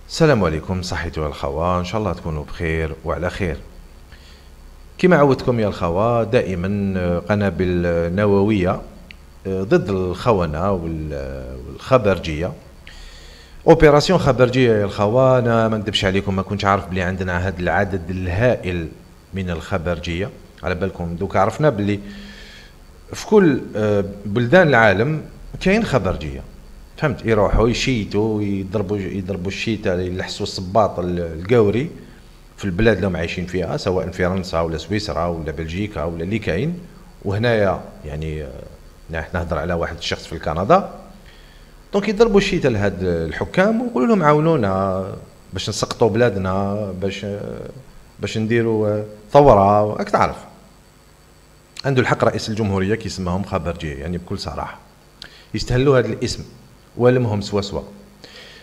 السلام عليكم، صحيتو يا الخوة، ان شاء الله تكونوا بخير وعلى خير. كما عودتكم يا الخوة دائما قنابل نووية ضد الخونة والخبرجية. اوبيراسيون خبرجية يا الخوة، انا ما نكذبش عليكم، ما كنتش عارف بلي عندنا هذا العدد الهائل من الخبرجية. على بالكم دوك عرفنا بلي في كل بلدان العالم كاين خبرجية، فهمت؟ يروحوا يشيتوا يضربوا الشيتا، يلحسوا الصباط القوري في البلاد اللي هم عايشين فيها، سواء في فرنسا ولا سويسرا ولا بلجيكا ولا اللي كاين. وهنايا يعني نهضر على واحد الشخص في كندا. دونك يضربوا الشيتا لهاد الحكام ويقولوا لهم عاونونا باش نسقطوا بلادنا، باش نديروا ثوره. راك تعرف عنده الحق رئيس الجمهوريه كيسماهم خبرجيه، يعني بكل صراحه يستهلوا هذا الاسم ولمهم سوا.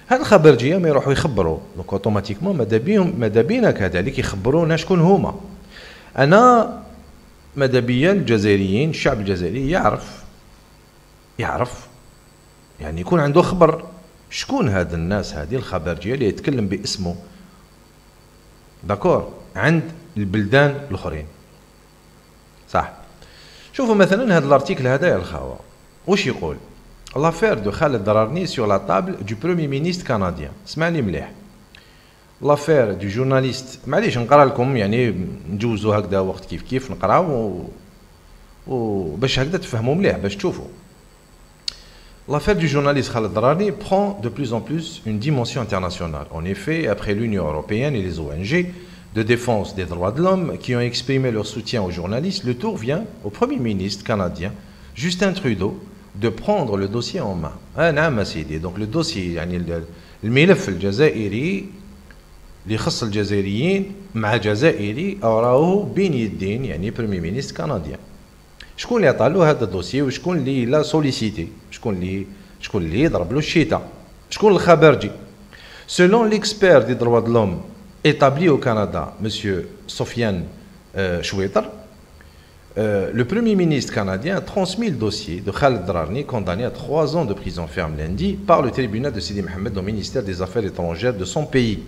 هاد الخبرجيه ما يروحوا يخبروا دونك اوتوماتيكمون ماذا بينا كذلك يخبرونا شكون هما. انا ماذا بيا الجزائريين، الشعب الجزائري يعرف يعني يكون عنده خبر شكون هاد الناس، هذه الخبرجيه اللي يتكلم باسمه داكور عند البلدان الاخرين. صح، شوفوا مثلا هذا الارتيكل هذا يا الخاوه واش يقول: l'affaire de Khaled Dararni sur la table du Premier ministre canadien. اسمعني مليح. l'affaire du journaliste، معليش نقرا لكم يعني نجوزوا هكذا وقت كيف نقراو باش هكذا تفهموا مليح باش تشوفوا. L'affaire du journaliste Khaled Dararni prend de plus en plus une dimension internationale. En effet, après l'Union européenne et les ONG de défense des droits de l'homme qui ont exprimé leur soutien aux journalistes, le tour vient au Premier ministre canadien Justin Trudeau de prendre le dossier en main. نعم سيدي. donc le dossier يعني الملف الجزائري اللي يخص الجزائريين مع جزائري راهو بين يدين يعني بريمي مينيستر كنديان. شكون اللي عطالو هذا الدوسي وشكون اللي لا سوليسيتي، شكون اللي يضرب له الشيتا، شكون الخبرجي؟ selon l'expert des droits de l'homme établi au Canada monsieur Sofiane Chouetar, le Premier ministre canadien a transmis le dossier de Khaled Dararni, condamné à 3 ans de prison ferme lundi par le tribunal de Sidi Mohamed au ministère des Affaires étrangères de son pays,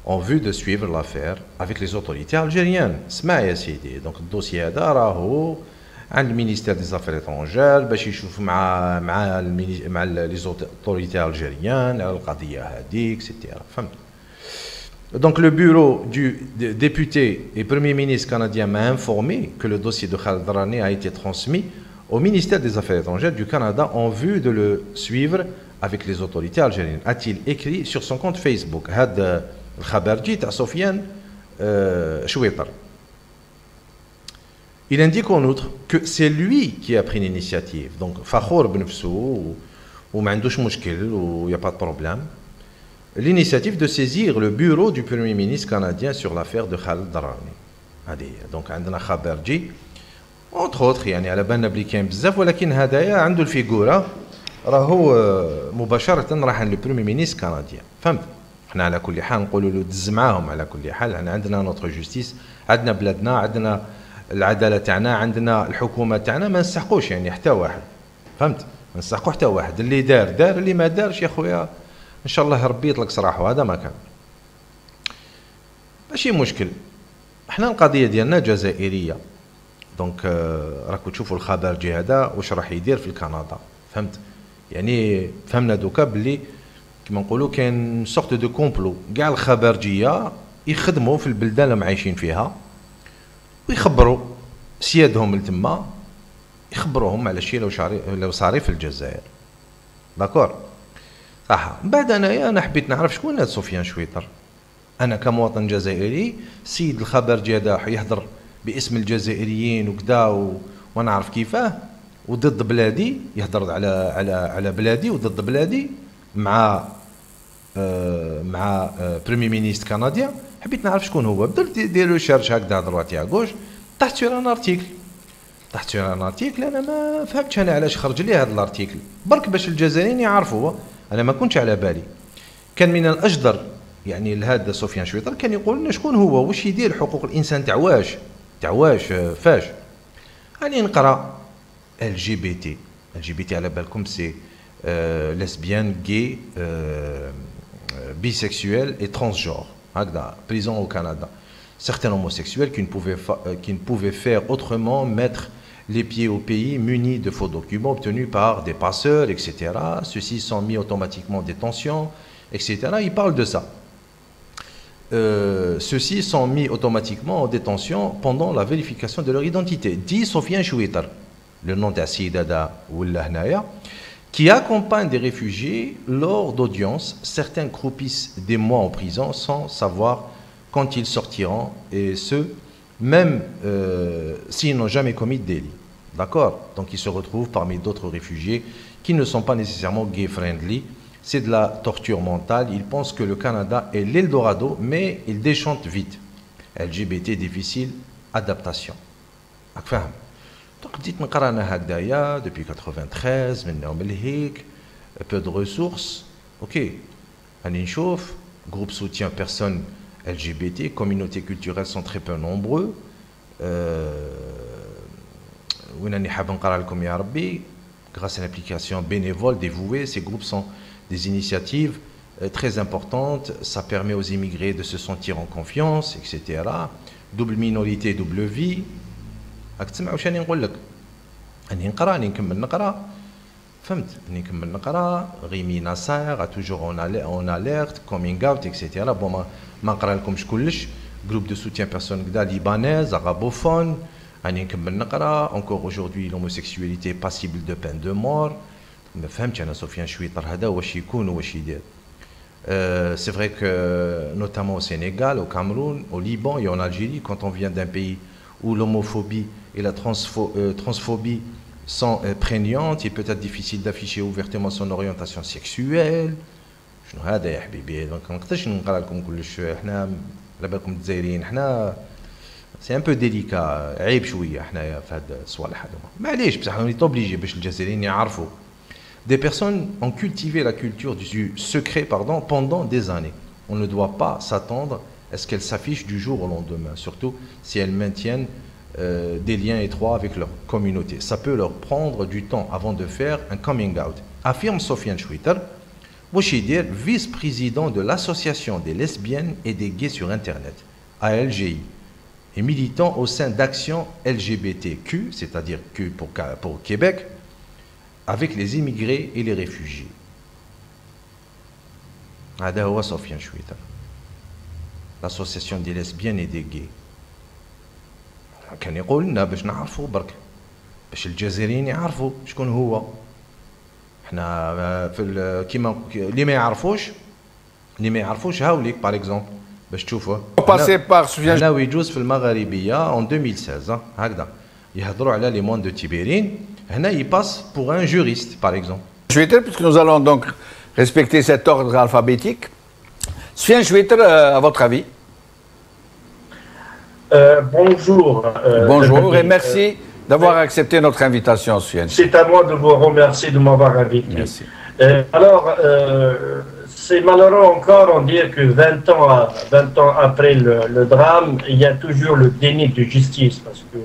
en vue de suivre l'affaire avec les autorités algériennes. اسمع يا سيدي، donc الدوسي هذا راهو عند المينيستير دي زافير étrangères باش يشوف مع لي autorités algériennes على القضيه هذيك سيتيرا، فهمت؟ Donc le bureau du député et Premier ministre canadien m'a informé que le dossier de Khaled Dararni a été transmis au ministère des Affaires étrangères du Canada en vue de le suivre avec les autorités algériennes, a-t-il écrit sur son compte Facebook. هذا الخبرجي تاع سفيان شويطر. Il indique en outre que c'est lui qui a pris l'initiative. Donc فخور بنفسه وما عندوش مشكل و y a pas de problème. L'initiative de saisir le bureau du Premier ministre canadien sur l'affaire de Khaled Dararni. Donc عندنا خبرجي entre autres يعني على بالنا بلي كاين بزاف، ولكن هذايا عنده الفيغورا راهو مباشرة راح للبريمي مينيستر كنديان، فهمت؟ احنا على كل حال نقولوا له دز معاهم. على كل حال احنا عندنا نوتر جوستيس، عندنا بلادنا، عندنا العدالة تاعنا، عندنا الحكومة تاعنا، ما نسحقوش يعني حتى واحد، فهمت؟ ما نسحقو حتى واحد، اللي دار اللي ما دارش يا خويا ان شاء الله ربي يطلق سراحه. هذا ما كان ماشي مشكل. احنا القضيه ديالنا جزائريه، دونك راكو تشوفوا الخبرجي هذا واش راح يدير في كندا، فهمت؟ يعني فهمنا دوكا باللي كما نقولوا كاين سورت دو كومبلو، كاع الخبرجيه يخدموا في البلدان اللي عايشين فيها ويخبروا سيادهم لتما، يخبروهم على الشيء لو صاري في الجزائر. داكور صح. بعد انا حبيت نعرف شكون هذا سفيان شويطر. انا كمواطن جزائري السيد الخبرجي هذا يهضر باسم الجزائريين وكذا ونعرف كيفاه وضد بلادي، يهضر على بلادي وضد بلادي مع بريمي مينيستر كنديان. حبيت نعرف شكون هو. بدلت ندير ريشيرش هكذا درواتي ا غوش، طحت سير ان ارتيكل انا ما فهمتش انا علاش خرج لي هذا الارتيكل، برك باش الجزائريين يعرفوا. انا ما كنتش على بالي. كان من الاجدر يعني لهذا سفيان شويطر كان يقول لنا شكون هو، واش يدير حقوق الانسان تاع واش فاش. راني نقرا ال جي بي تي على بالكم سي لسبيان جي bisexuels et transgenres. Prison au Canada. Certains homosexuels qui ne pouvaient faire autrement mettre les pieds au pays munis de faux documents obtenus par des passeurs, etc. Ceux-ci sont mis automatiquement en détention, etc. Il parle de ça. Ceux-ci sont mis automatiquement en détention pendant la vérification de leur identité. Dit Sofiane Chouitar, le nom d'Assidada ou l'Ahnaya, qui accompagne des réfugiés lors d'audiences. Certains croupissent des mois en prison sans savoir quand ils sortiront, et ce, même s'ils n'ont jamais commis de délit. D'accord? Donc ils se retrouvent parmi d'autres réfugiés qui ne sont pas nécessairement gay-friendly. C'est de la torture mentale. Ils pensent que le Canada est l'Eldorado, mais ils déchantent vite. LGBT difficile, adaptation. Donc dites depuis 93, maintenant peu de ressources. Ok, groupe soutien personnes LGBT, communautés culturelles sont très peu nombreux. Grâce à l'application bénévole dévouée, ces groupes sont des initiatives très importantes. Ça permet aux immigrés de se sentir en confiance, etc. Double minorité, double vie. Rémi Nasser a toujours en alerte, coming out, etc. Bon, groupe de soutien personnes libanaises, arabophones. Encore aujourd'hui, l'homosexualité est passible de peine de mort. C'est vrai que, notamment au Sénégal, au Cameroun, au Liban et en Algérie, quand on vient d'un pays où l'homophobie et la transphobie sont prégnantes, il peut être difficile d'afficher ouvertement son orientation sexuelle. C'est un peu délicat. Des personnes ont cultivé la culture du secret pendant des années. On ne doit pas s'attendre à ce qu'elles s'affichent du jour au lendemain, surtout si elles maintiennent des liens étroits avec leur communauté. Ça peut leur prendre du temps avant de faire un coming out, affirme Sofiane Chouitar, vice-président de l'association des lesbiennes et des gays sur Internet, ALGI, et militant au sein d'Action LGBTQ, c'est-à-dire Q pour Québec, avec les immigrés et les réfugiés. Sofiane Chouitar, l'association des lesbiennes et des gays. كان يقول لنا باش نعرفوا برك باش الجزائريين يعرفوا شكون هو. احنا في كيما اللي ما يعرفوش هاوليك باغ اكزومبل باش تشوفوا باسي بار سفيان لا يجوز في المغاربيه en 2016 هكذا يهضروا على لي موان دو تيبيرين. هنا يباس pour un juriste par exemple. Chouitar, puisque nous allons donc respecter cet ordre alphabétique. Sufyan Chouitar, à votre avis? Bonjour. Bonjour et merci d'avoir accepté notre invitation, Sufyan. C'est à moi de vous remercier de m'avoir invité. Merci. Alors, c'est malheureux encore en dire que 20 ans après le drame, il y a toujours le déni de justice parce que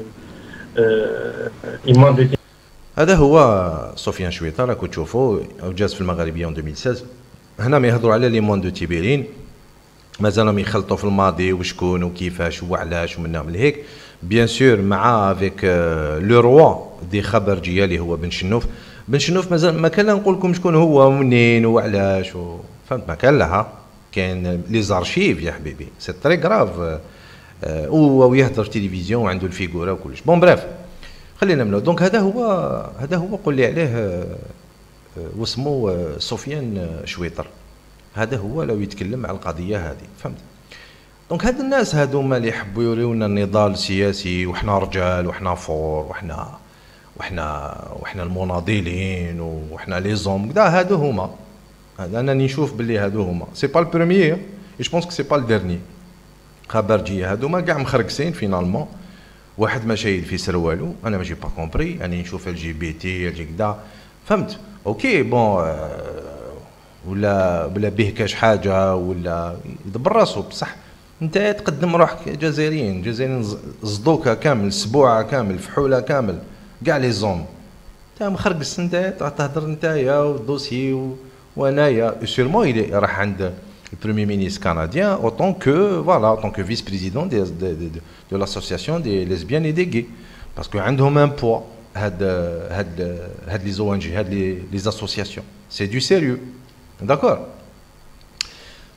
il manque de... هذا هو سفيان شويطار راكم تشوفوا وجاز في المغربيه en 2016. هنا ما يهضروا على لي موان دو تيبيرين مازالهم يخلطوا في الماضي وشكون وكيفاش وعلاش ومنهم لهيك. بيان سور مع افيك لو روا دي خبرجيه اللي هو بن شنوف مازال ما كان نقول لكم شكون هو ومنين وعلاش فهمت. ما كان لها كاين لي زارشيف يا حبيبي سي تري غراف. ويهضر في التلفزيون وعنده الفيغوره وكلش. بون بريف خلينا منه. دونك هذا هو قول لي عليه واسمه سفيان شويطر. هذا هو لو يتكلم على القضيه هذه فهمت. دونك هاد الناس هذوما اللي يحبوا يوريونا النضال السياسي وحنا رجال وحنا فور وحنا المناضلين وحنا لي زوم كدا هادو هما. هذا انا نشوف باللي هادو هما سي با البروميير اي جو بونس كو سي با الديرني. خبرجيه هادوما كاع مخرقسين فينالمون. واحد ما شايل في سروالو انا ماشي با كومبري. انا نشوف ال جي بي تي كدا فهمت. اوكي بون ولا به كاش حاجه ولا يدبر راسو بصح انت تقدم روحك جزائريين صدوكه كامل اسبوع كامل فحوله كامل كاع لي زوم انت مخرقس. انت تهضر نتايا والدوسي وانايا سيرمون راح عند le Premier ministre canadien, autant que vice-président de l'association des lesbiennes et des gays. Parce qu'ils ont un poids, les ONG, les associations. C'est du sérieux. D'accord?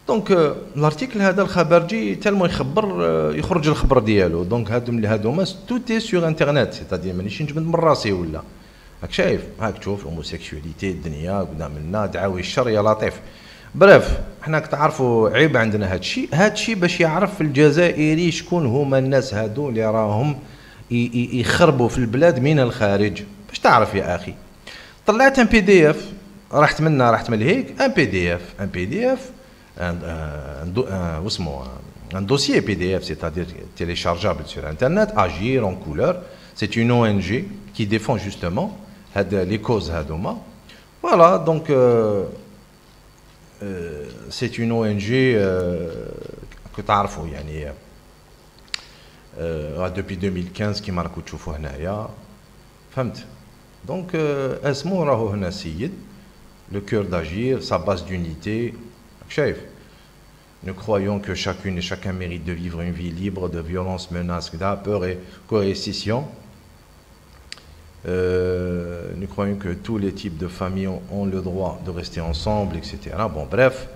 Donc, l'article هذا الخبر جي tellement يخرج الخبر ديالو. Donc, tout est sur Internet. C'est-à-dire, مانيش نجبد من راسي ولا. هاك شايف؟ هاك تشوف الهوموسيكشواليتي الدنيا قدامنا دعاوي الشر يا لطيف. بريف حنا تعرفوا عيب عندنا هادشي باش يعرف الجزائري شكون هما الناس هادو اللي راهم يخربوا في البلاد من الخارج باش تعرف يا اخي. طلعت ان بي دي اف رحت من هيك ان بي دي اف واسمه un dossier PDF, c'est-à-dire téléchargeable sur Internet, Agir en couleur. C'est une ONG qui défend justement les causes Hadoma. Voilà, donc c'est une ONG que tu as depuis 2015 qui marque تشوفوا هنايا فهمت. Donc اسمه راهو هنا سيد le cœur d'agir, sa base d'unité. شايف. Nous croyons que chacune et chacun mérite de vivre une vie libre de violence, menaces, peur et coercition. Nous croyons que tous les types de familles ont le droit de rester ensemble, etc. Bon, bref,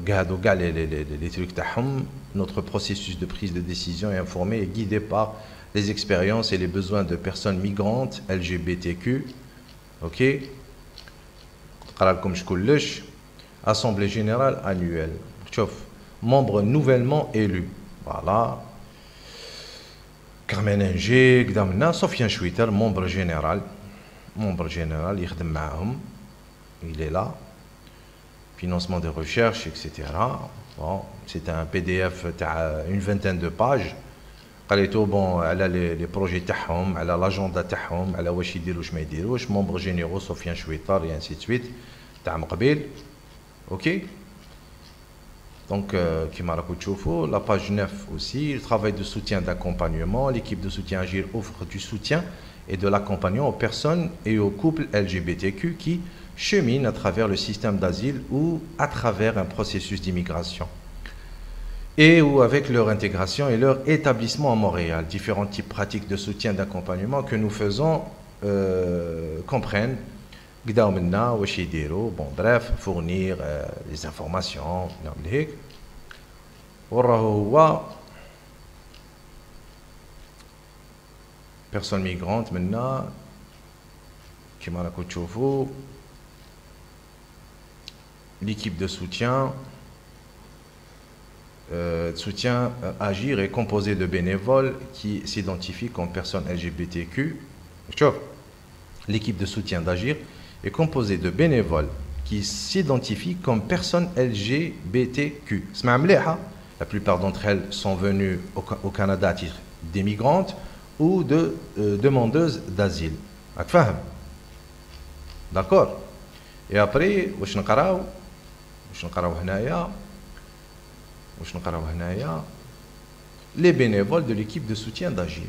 les trucs تاعهم. Notre processus de prise de décision est informé et guidé par les expériences et les besoins de personnes migrantes LGBTQ. Ok. Assemblée générale annuelle. Membres nouvellement élus. Voilà. Carmen Inger, Sofiane Chouiter, membre général. Il est là. Financement des recherches, etc. Bon, c'est un PDF une vingtaine de pages. Bon, elle a les projets تاعهم, elle a l'agenda تاعهم, elle a واش يديروا واش ما يديروش, membres généraux Sofiane Chouiter et ainsi de suite. تاع مقبل. OK. Donc, la page 9 aussi, le travail de soutien d'accompagnement. L'équipe de soutien Agir offre du soutien et de l'accompagnement aux personnes et aux couples LGBTQ qui cheminent à travers le système d'asile ou à travers un processus d'immigration. Et ou avec leur intégration et leur établissement à Montréal. Différents types pratiques de soutien d'accompagnement que nous faisons comprennent. Bon, bref, fournir les informations. Personnes migrantes maintenant, qui m'a l'équipe de soutien. Agir est composée de bénévoles qui s'identifient comme personnes LGBTQ. L'équipe de soutien d'Agir est composée de bénévoles qui s'identifient comme personnes LGBTQ. La plupart d'entre elles sont venues au Canada à titre d'émigrantes ou de demandeuses d'asile. D'accord. Et après, les bénévoles de l'équipe de soutien d'Agir.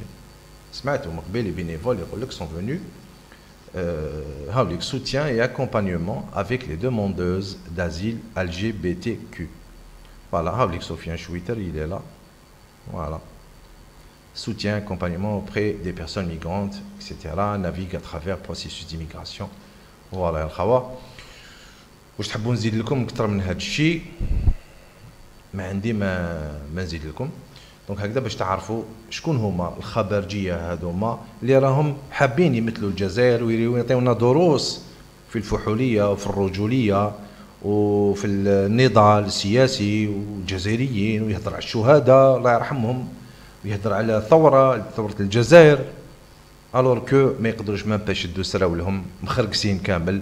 Les bénévoles sont venus soutien et accompagnement avec les demandeuses d'asile LGBTQ. Voilà, Sofiane Chouiter, il est là. Voilà. Soutien, accompagnement auprès des personnes migrantes, etc. Navigue à travers le processus d'immigration. Voilà, الخوا. واش تحبوا نزيد لكم اكثر من هذا الشيء؟ ما عندي ما نزيد لكم. دونك هكذا باش تعرفوا شكون هما الخبرجيه هذوما اللي راهم حابين يمثلوا الجزائر ويعطيونا دروس في الفحوليه وفي الرجوليه وفي النضال السياسي والجزائريين، ويهضر على الشهداء الله يرحمهم، ويهضر على ثوره الجزائر، الور كو ما يقدروش ما باش يدوا سراولهم مخرقسين كامل،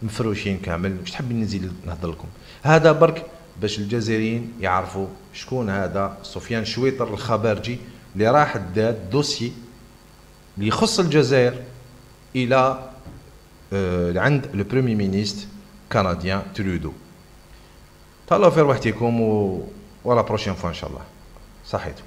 مفروشين كامل. واش تحبين نزيد نهضر لكم؟ هذا برك باش الجزائريين يعرفوا شكون هذا سفيان شويطر الخبرجي اللي راح داد دوسي اللي يخص الجزائر الى عند لو بريمي مينيستر كنديان ترودو. تهلاو في روحتكم ولا بروشين فوا ان شاء الله. صحيتو.